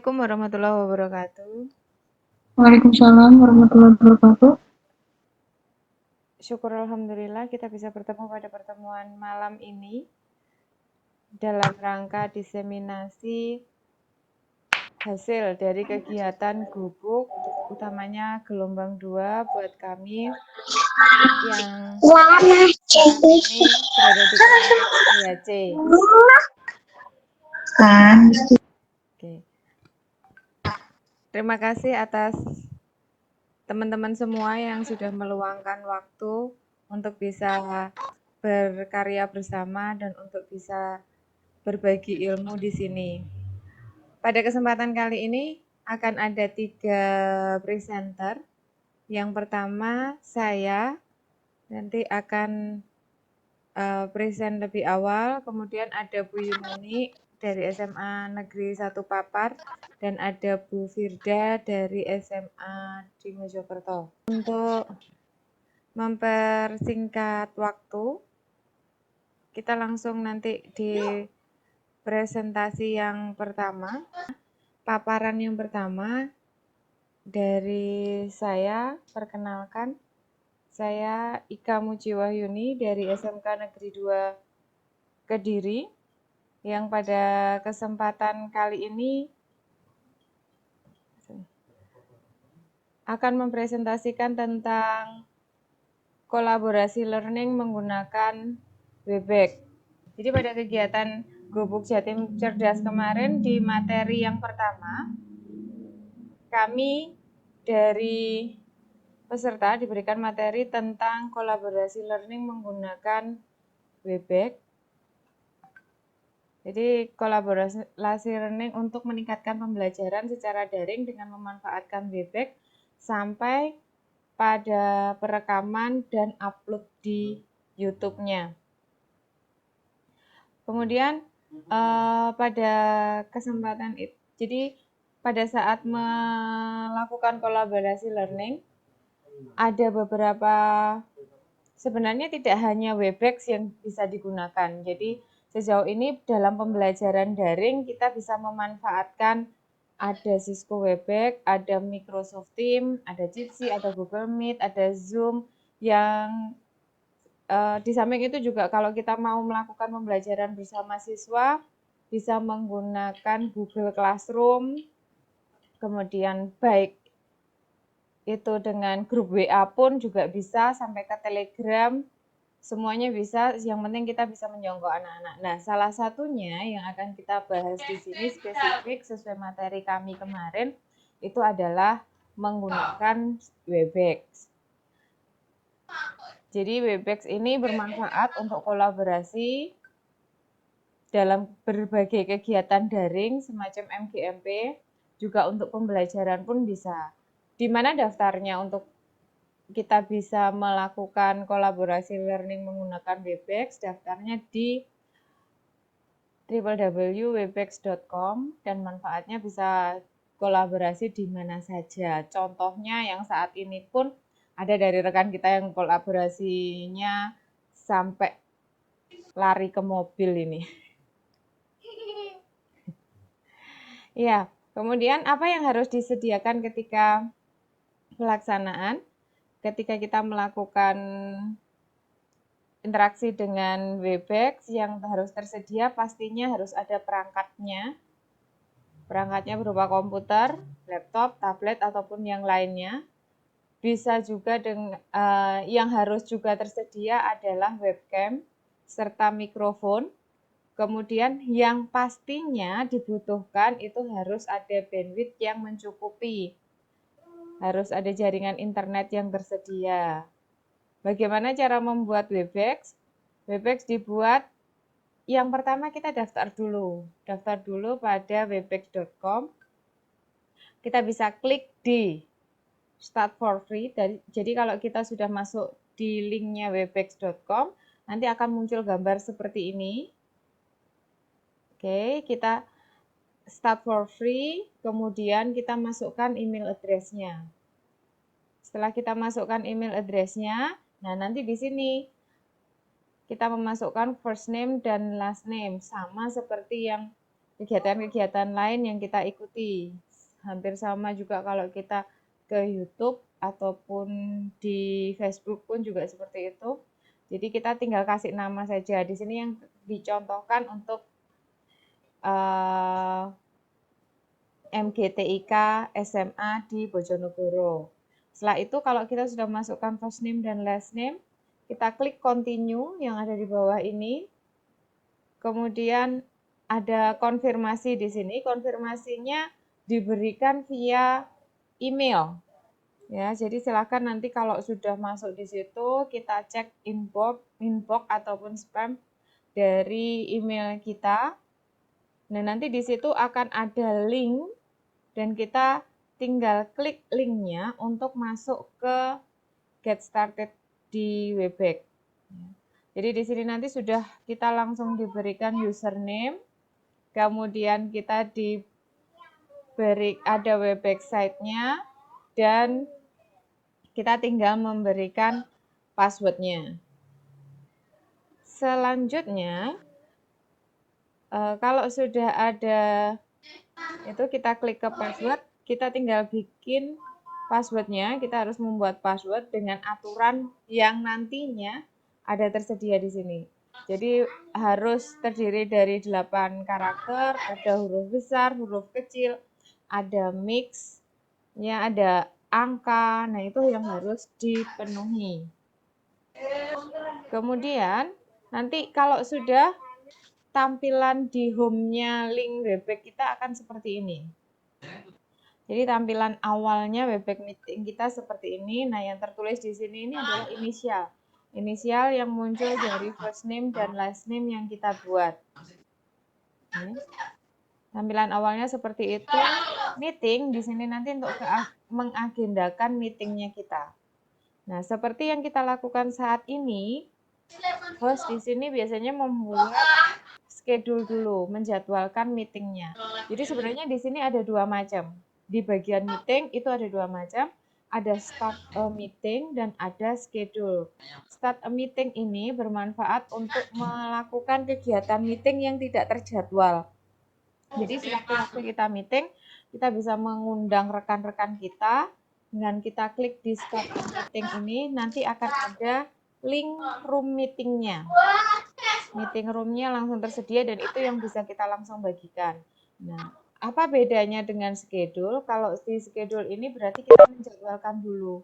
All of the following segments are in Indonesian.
Assalamualaikum warahmatullahi wabarakatuh. Waalaikumsalam warahmatullahi wabarakatuh. Syukur alhamdulillah kita bisa bertemu pada pertemuan malam ini dalam rangka diseminasi hasil dari kegiatan gubuk, utamanya gelombang 2 buat kami yang saat ini berada di kelas 2C. Oke. Terima kasih atas teman-teman semua yang sudah meluangkan waktu untuk bisa berkarya bersama dan untuk bisa berbagi ilmu di sini. Pada kesempatan kali ini akan ada 3 presenter. Yang pertama saya nanti akan present lebih awal, kemudian ada Bu Yunani dari SMA Negeri 1 Papar dan ada Bu Firda dari SMA di Mojokerto. Untuk mempersingkat waktu, kita langsung nanti di presentasi yang pertama. Paparan yang pertama dari saya, perkenalkan, saya Ika Mujiwahyuni dari SMK Negeri 2 Kediri, yang pada kesempatan kali ini akan mempresentasikan tentang kolaborasi learning menggunakan Webex. Jadi pada kegiatan Gubuk Jatim Cerdas kemarin di materi yang pertama, kami dari peserta diberikan materi tentang kolaborasi learning menggunakan Webex. Jadi kolaborasi learning untuk meningkatkan pembelajaran secara daring dengan memanfaatkan Webex sampai pada perekaman dan upload di YouTube-nya. Kemudian pada kesempatan itu, jadi pada saat melakukan kolaborasi learning, ada beberapa, sebenarnya tidak hanya Webex yang bisa digunakan. Jadi sejauh ini dalam pembelajaran daring kita bisa memanfaatkan ada Cisco Webex, ada Microsoft Teams, ada Jitsi, ada Google Meet, ada Zoom, yang di samping itu juga kalau kita mau melakukan pembelajaran bersama siswa bisa menggunakan Google Classroom, kemudian baik itu dengan grup WA pun juga bisa, sampai ke Telegram, semuanya bisa, yang penting kita bisa menjangkau anak-anak. Nah, salah satunya yang akan kita bahas di sini spesifik sesuai materi kami kemarin, itu adalah menggunakan Webex. Jadi Webex ini bermanfaat untuk kolaborasi dalam berbagai kegiatan daring semacam MGMP, juga untuk pembelajaran pun bisa. Di mana daftarnya untuk kita bisa melakukan kolaborasi learning menggunakan Webex, daftarnya di www.webex.com dan manfaatnya bisa kolaborasi di mana saja. Contohnya yang saat ini pun ada dari rekan kita yang kolaborasinya sampai lari ke mobil ini. Ya, kemudian apa yang harus disediakan ketika pelaksanaan? Ketika kita melakukan interaksi dengan Webex, yang harus tersedia pastinya harus ada perangkatnya. Perangkatnya berupa komputer, laptop, tablet, ataupun yang lainnya. Bisa juga yang harus juga tersedia adalah webcam serta mikrofon. Kemudian yang pastinya dibutuhkan itu harus ada bandwidth yang mencukupi. Harus ada jaringan internet yang tersedia. Bagaimana cara membuat Webex? Webex dibuat, yang pertama kita daftar dulu. Daftar dulu pada webex.com. Kita bisa klik di Start for Free. Jadi kalau kita sudah masuk di linknya webex.com, nanti akan muncul gambar seperti ini. Oke, kita start for free, kemudian kita masukkan email address-nya. Setelah kita masukkan email address-nya, nah nanti di sini kita memasukkan first name dan last name, sama seperti yang kegiatan-kegiatan lain yang kita ikuti. Hampir sama juga kalau kita ke YouTube ataupun di Facebook pun juga seperti itu. Jadi kita tinggal kasih nama saja. Di sini yang dicontohkan untuk MGTIK SMA di Bojonegoro. Setelah itu kalau kita sudah masukkan first name dan last name, kita klik continue yang ada di bawah ini. Kemudian ada konfirmasi di sini. Konfirmasinya diberikan via email. Ya, jadi silakan nanti kalau sudah masuk di situ kita cek inbox ataupun spam dari email kita. Nah, nanti di situ akan ada link dan kita tinggal klik linknya untuk masuk ke Get Started di Webex. Jadi di sini nanti sudah kita langsung diberikan username, kemudian kita diberi ada Webex site-nya dan kita tinggal memberikan passwordnya. Selanjutnya, kalau sudah ada itu kita klik ke password, kita tinggal bikin passwordnya. Kita harus membuat password dengan aturan yang nantinya ada tersedia di sini. Jadi harus terdiri dari 8 karakter, ada huruf besar, huruf kecil, ada mix, ya ada angka. Nah, itu yang harus dipenuhi. Kemudian nanti kalau sudah tampilan di home-nya link Webex kita akan seperti ini. Jadi tampilan awalnya Webex meeting kita seperti ini. Nah, yang tertulis di sini ini adalah inisial. Inisial yang muncul dari first name dan last name yang kita buat. Ini. Tampilan awalnya seperti itu. Meeting di sini nanti untuk mengagendakan meetingnya kita. Nah, seperti yang kita lakukan saat ini, host di sini biasanya membuat schedule dulu, menjadwalkan meetingnya. Jadi sebenarnya di sini ada dua macam. Di bagian meeting itu ada dua macam, ada start a meeting dan ada schedule. Start a meeting ini bermanfaat untuk melakukan kegiatan meeting yang tidak terjadwal. Jadi sewaktu-waktu kita meeting, kita bisa mengundang rekan-rekan kita. Dengan kita klik di start a meeting ini, nanti akan ada link room meetingnya. Meeting roomnya langsung tersedia dan itu yang bisa kita langsung bagikan. Nah, apa bedanya dengan schedule? Kalau di schedule ini berarti kita menjadwalkan dulu.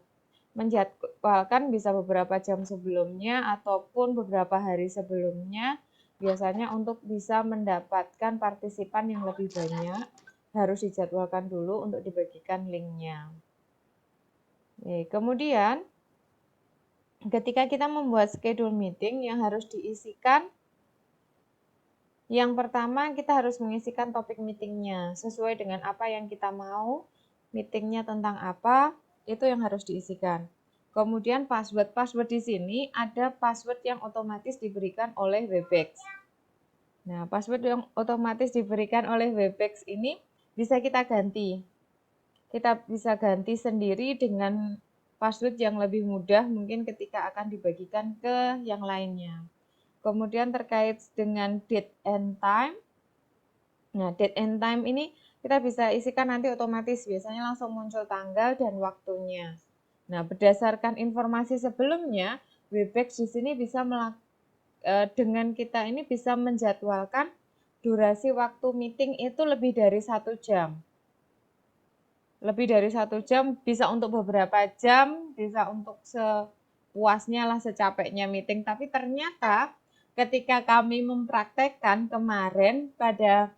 Menjadwalkan bisa beberapa jam sebelumnya ataupun beberapa hari sebelumnya. Biasanya untuk bisa mendapatkan partisipan yang lebih banyak, harus dijadwalkan dulu untuk dibagikan linknya. Kemudian, ketika kita membuat schedule meeting yang harus diisikan, yang pertama kita harus mengisikan topik meetingnya sesuai dengan apa yang kita mau, meetingnya tentang apa, itu yang harus diisikan. Kemudian password di sini ada password yang otomatis diberikan oleh Webex. Nah, password yang otomatis diberikan oleh Webex ini bisa kita ganti. Kita bisa ganti sendiri dengan password yang lebih mudah mungkin ketika akan dibagikan ke yang lainnya. Kemudian terkait dengan date and time. Nah, date and time ini kita bisa isikan nanti otomatis, biasanya langsung muncul tanggal dan waktunya. Nah, berdasarkan informasi sebelumnya, Webex di sini bisa dengan kita ini bisa menjadwalkan durasi waktu meeting itu lebih dari 1 jam. Lebih dari 1 jam, bisa untuk beberapa jam, bisa untuk sepuasnya lah, secapeknya meeting. Tapi ternyata ketika kami mempraktekkan kemarin pada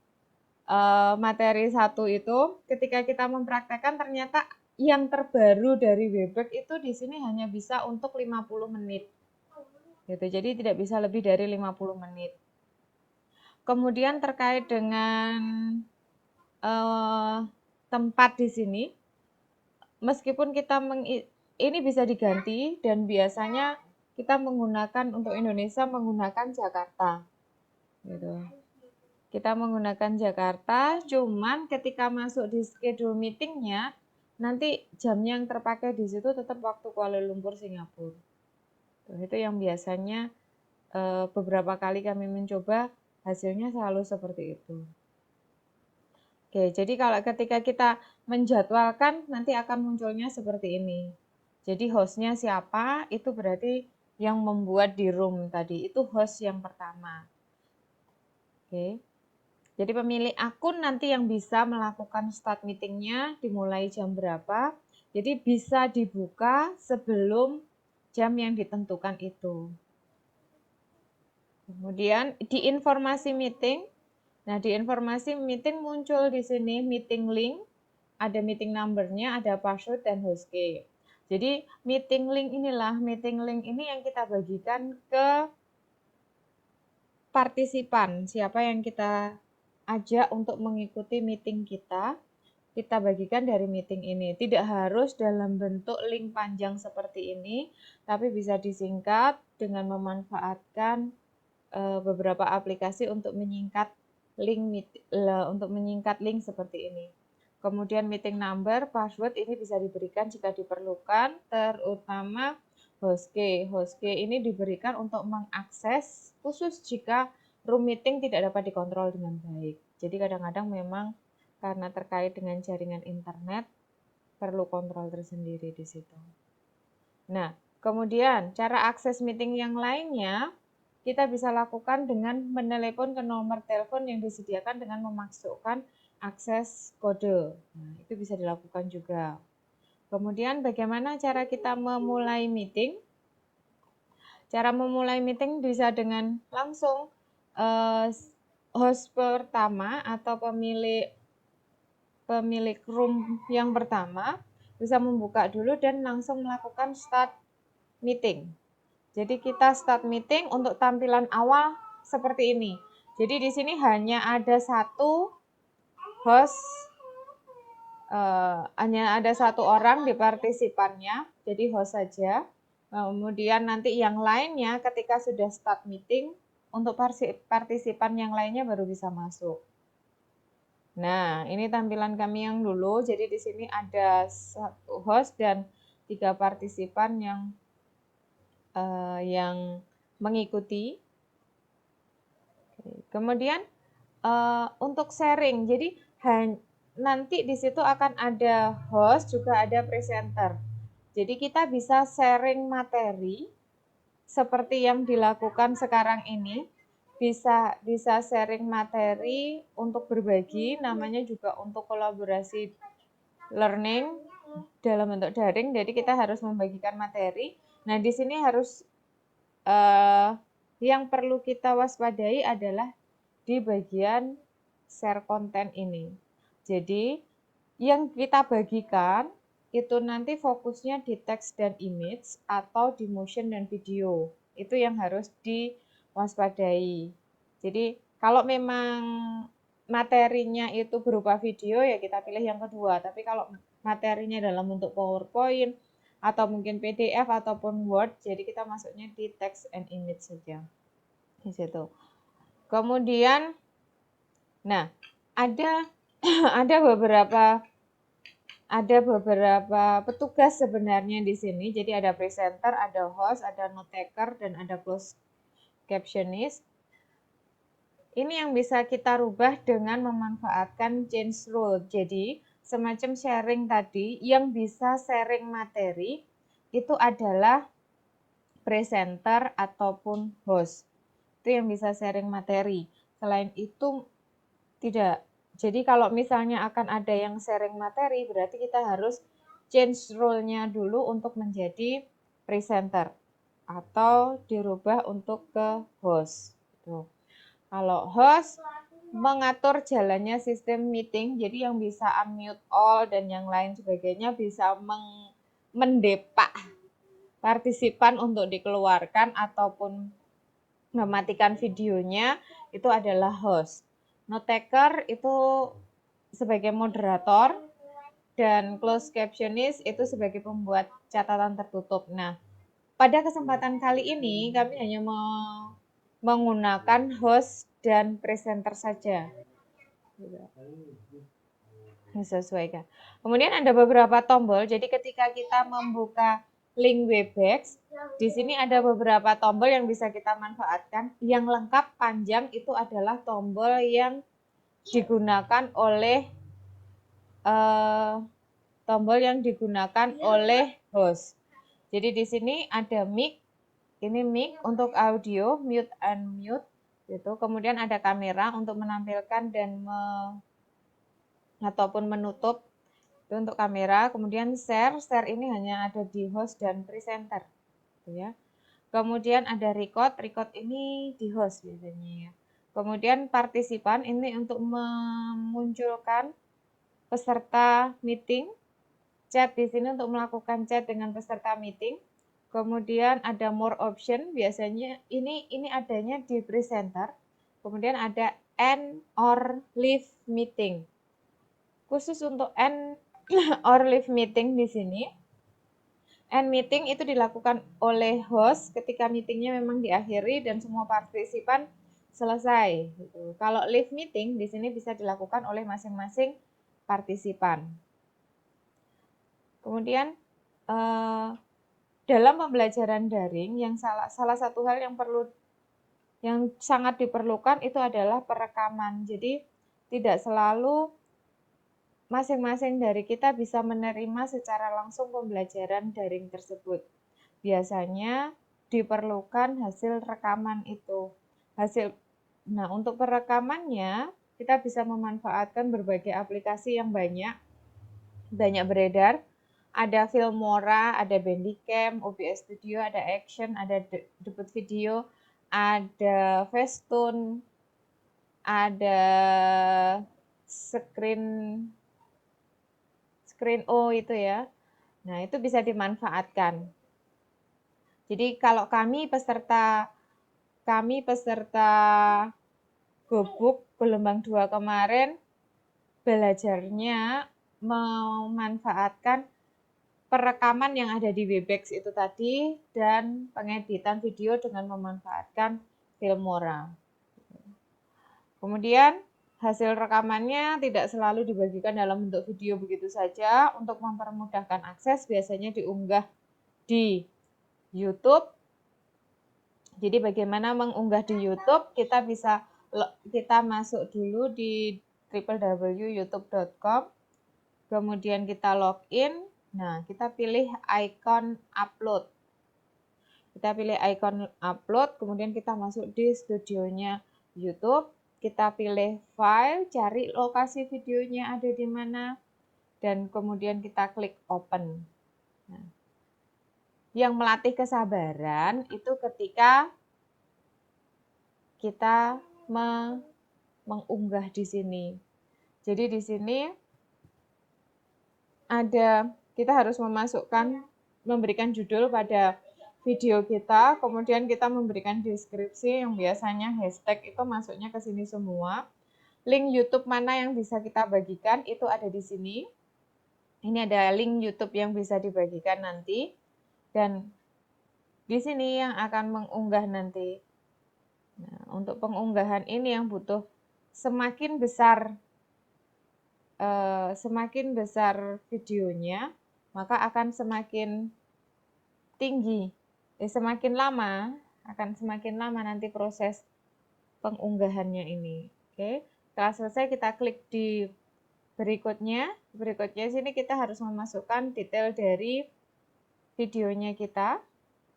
materi 1 itu, ketika kita mempraktekkan ternyata yang terbaru dari Webex itu di sini hanya bisa untuk 50 menit. Gitu. Jadi tidak bisa lebih dari 50 menit. Kemudian terkait dengan tempat di sini, meskipun kita ini bisa diganti dan biasanya kita menggunakan untuk Indonesia menggunakan Jakarta. Gitu. Kita menggunakan Jakarta, cuman ketika masuk di schedule meetingnya, nanti jamnya yang terpakai di situ tetap waktu Kuala Lumpur, Singapura. Itu yang biasanya beberapa kali kami mencoba, hasilnya selalu seperti itu. Oke, jadi kalau ketika kita menjadwalkan nanti akan munculnya seperti ini. Jadi hostnya siapa, itu berarti yang membuat di room tadi, itu host yang pertama. Oke, jadi pemilik akun nanti yang bisa melakukan start meetingnya dimulai jam berapa. Jadi bisa dibuka sebelum jam yang ditentukan itu. Kemudian di informasi meeting, nah di informasi meeting muncul di sini meeting link, ada meeting number-nya, ada password dan hostkey. Jadi meeting link ini yang kita bagikan ke partisipan, siapa yang kita ajak untuk mengikuti meeting kita bagikan dari meeting ini. Tidak harus dalam bentuk link panjang seperti ini, tapi bisa disingkat dengan memanfaatkan beberapa aplikasi untuk menyingkat link seperti ini. Kemudian meeting number, password ini bisa diberikan jika diperlukan, terutama hostkey. Hostkey ini diberikan untuk mengakses khusus jika room meeting tidak dapat dikontrol dengan baik. Jadi kadang-kadang memang karena terkait dengan jaringan internet perlu kontrol tersendiri di situ. Nah, kemudian cara akses meeting yang lainnya kita bisa lakukan dengan menelepon ke nomor telepon yang disediakan dengan memasukkan akses kode. Nah, itu bisa dilakukan juga. Kemudian bagaimana cara kita memulai meeting? Cara memulai meeting bisa dengan langsung host pertama atau pemilik room yang pertama bisa membuka dulu dan langsung melakukan start meeting. Jadi kita start meeting untuk tampilan awal seperti ini. Jadi di sini hanya ada satu host, hanya ada satu orang di partisipannya, jadi host saja. Kemudian nanti yang lainnya ketika sudah start meeting, untuk partisipan yang lainnya baru bisa masuk. Nah, ini tampilan kami yang dulu. Jadi di sini ada satu host dan 3 partisipan yang mengikuti. Kemudian untuk sharing, jadi nanti di situ akan ada host juga ada presenter. Jadi kita bisa sharing materi seperti yang dilakukan sekarang ini. Bisa sharing materi untuk berbagi, namanya juga untuk kolaborasi learning dalam bentuk daring. Jadi kita harus membagikan materi. Nah, di sini harus yang perlu kita waspadai adalah di bagian share konten ini. Jadi yang kita bagikan itu nanti fokusnya di teks dan image atau di motion dan video. Itu yang harus diwaspadai. Jadi kalau memang materinya itu berupa video ya kita pilih yang kedua. Tapi kalau materinya dalam bentuk PowerPoint atau mungkin PDF ataupun Word, jadi kita masuknya di text and image saja. Di situ. Kemudian nah, ada ada beberapa petugas sebenarnya di sini. Jadi ada presenter, ada host, ada note taker, dan ada closed captionist. Ini yang bisa kita rubah dengan memanfaatkan change rule. Jadi semacam sharing tadi, yang bisa sharing materi itu adalah presenter ataupun host. Itu yang bisa sharing materi. Selain itu tidak. Jadi kalau misalnya akan ada yang sharing materi, berarti kita harus change role-nya dulu untuk menjadi presenter atau dirubah untuk ke host. Tuh. Kalau host mengatur jalannya sistem meeting, jadi yang bisa unmute all dan yang lain sebagainya bisa mendepak partisipan untuk dikeluarkan ataupun mematikan videonya, itu adalah host. Note taker itu sebagai moderator dan closed captionist itu sebagai pembuat catatan tertutup. Nah, pada kesempatan kali ini kami hanya menggunakan host dan presenter saja. Disesuaikan. Kemudian ada beberapa tombol. Jadi ketika kita membuka link Webex, di sini ada beberapa tombol yang bisa kita manfaatkan. Yang lengkap panjang itu adalah tombol yang digunakan oleh eh, tombol yang digunakan oleh host. Jadi di sini ada mic, ini mic untuk audio, mute and mute, gitu. Kemudian ada kamera untuk menampilkan dan ataupun menutup, itu untuk kamera. Kemudian share ini hanya ada di host dan presenter, gitu ya. Kemudian ada record ini di host biasanya ya. Kemudian partisipan ini untuk memunculkan peserta meeting, chat di sini untuk melakukan chat dengan peserta meeting. Kemudian ada more option, biasanya ini adanya di presenter. Kemudian ada end or leave meeting. Khusus untuk end or leave meeting di sini, end meeting itu dilakukan oleh host ketika meetingnya memang diakhiri dan semua partisipan selesai. Gitu. Kalau leave meeting di sini bisa dilakukan oleh masing-masing partisipan. Kemudian dalam pembelajaran daring yang salah satu hal yang sangat diperlukan itu adalah perekaman. Jadi tidak selalu masing-masing dari kita bisa menerima secara langsung pembelajaran daring tersebut. Biasanya diperlukan hasil rekaman itu. Nah, untuk perekamannya kita bisa memanfaatkan berbagai aplikasi yang banyak beredar. Ada Filmora, ada Bandicam, OBS Studio, ada Action, ada Debut Video, ada Facetune, ada Screen.o itu ya. Nah, itu bisa dimanfaatkan. Jadi kalau kami peserta Gobuk gelombang 2 kemarin belajarnya memanfaatkan perekaman yang ada di Webex itu tadi dan pengeditan video dengan memanfaatkan Filmora. Kemudian hasil rekamannya tidak selalu dibagikan dalam bentuk video begitu saja. Untuk mempermudahkan akses biasanya diunggah di YouTube. Jadi bagaimana mengunggah di YouTube? Kita masuk dulu di www.youtube.com. Kemudian kita login. Nah, kita pilih icon upload. Kemudian kita masuk di studionya YouTube. Kita pilih file, cari lokasi videonya ada di mana, dan kemudian kita klik open. Nah, yang melatih kesabaran itu ketika kita mengunggah di sini. Jadi di sini kita harus memberikan judul pada video kita, kemudian kita memberikan deskripsi yang biasanya hashtag itu masuknya ke sini semua. Link YouTube mana yang bisa kita bagikan itu ada di sini. Ini ada link YouTube yang bisa dibagikan nanti. Dan di sini yang akan mengunggah nanti. Nah, untuk pengunggahan ini yang butuh semakin besar videonya, maka akan semakin tinggi. Semakin lama nanti proses pengunggahannya ini. Oke. Setelah selesai kita klik di berikutnya. Berikutnya sini kita harus memasukkan detail dari videonya kita.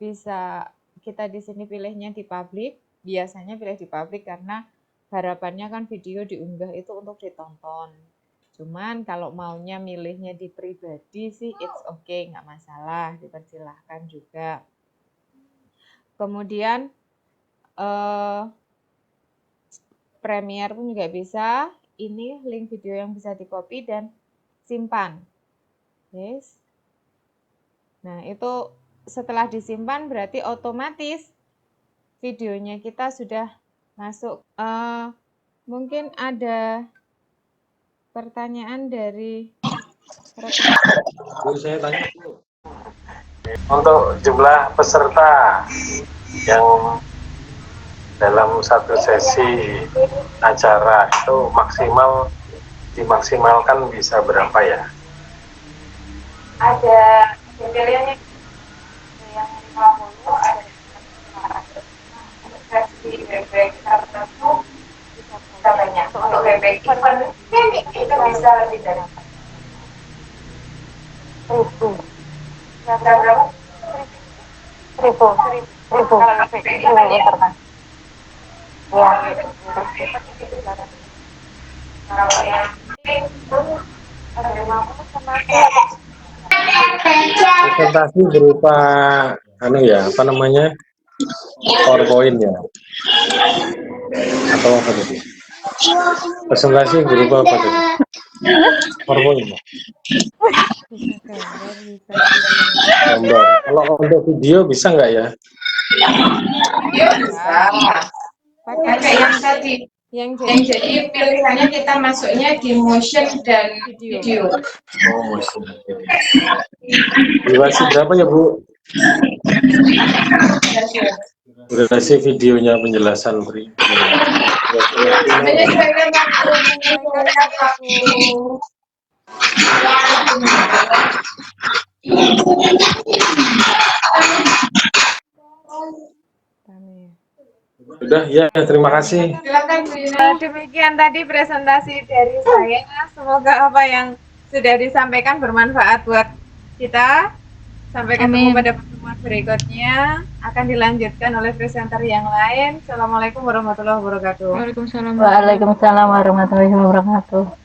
Bisa kita di sini pilihnya di public. Biasanya pilih di public karena harapannya kan video diunggah itu untuk ditonton. Cuman kalau maunya milihnya di pribadi sih it's okay, nggak masalah, dipersilahkan juga. Kemudian Premiere pun juga bisa. Ini link video yang bisa di-copy dan simpan. Yes. Nah, itu setelah disimpan berarti otomatis videonya kita sudah masuk. Mungkin ada pertanyaan dari rekan. Saya tanya untuk jumlah peserta yang dalam satu sesi acara itu dimaksimalkan bisa berapa ya? Ada pilihannya yang 50, ada versi bebek tertentu bisa banyak. Untuk bebek event itu bisa lebih dari Presentasi berupa anu ya, apa namanya? PowerPoint ya. Atau apa tadi? Presentasi berupa apa tadi? PowerPoint. Ya? Bisa gambar, bisa video. Gambar. Kalau untuk video bisa nggak ya? Bisa. Pakai yang tadi. Yang jadi pilihannya kita masuknya di motion dan video. Oh, masih. Durasi berapa ya, Bu? Durasi videonya penjelasan beri. Menyesuaikan itu. Sudah ya, terima kasih. Demikian tadi presentasi dari saya. Semoga apa yang sudah disampaikan bermanfaat buat kita. Sampai ketemu pada pertemuan berikutnya. Akan dilanjutkan oleh presenter yang lain. Assalamualaikum warahmatullahi wabarakatuh. Waalaikumsalam. Waalaikumsalam warahmatullahi wabarakatuh.